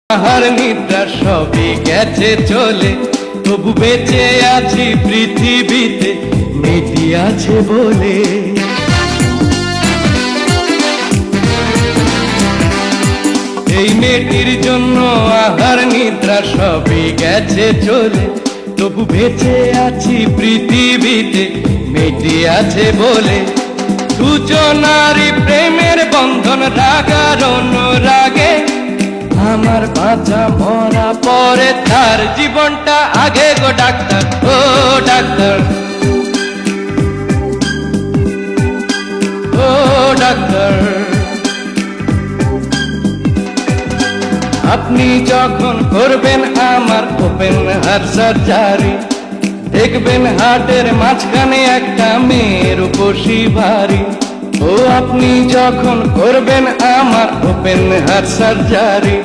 আহার নিদ্রা সবই গেছে চলে, তবু বেঁচে আছি পৃথিবীতে মেয়েটি আছে বলে। এই মেয়েটির জন্য আহার নিদ্রা সবই গেছে চলে, তবু বেঁচে আছি পৃথিবীতে মেয়েটি আছে বলে। দুজনারই প্রেমের বন্ধন রাগার অনুরাগে, আমার বাঁচা মরা পরে তার জীবনটা আগে গো ডাক্তার, ও ডাক্তার, ও ডাক্তার। আপনি যখন করবেন আমার ওপেন হার্ট সার্জারি, দেখবেন হার্টের মাঝখানে একটা মেয়ের উপসী ভারী। ও আপনি যখন করবেন আমার ওপেন হার্ট সার্জারি,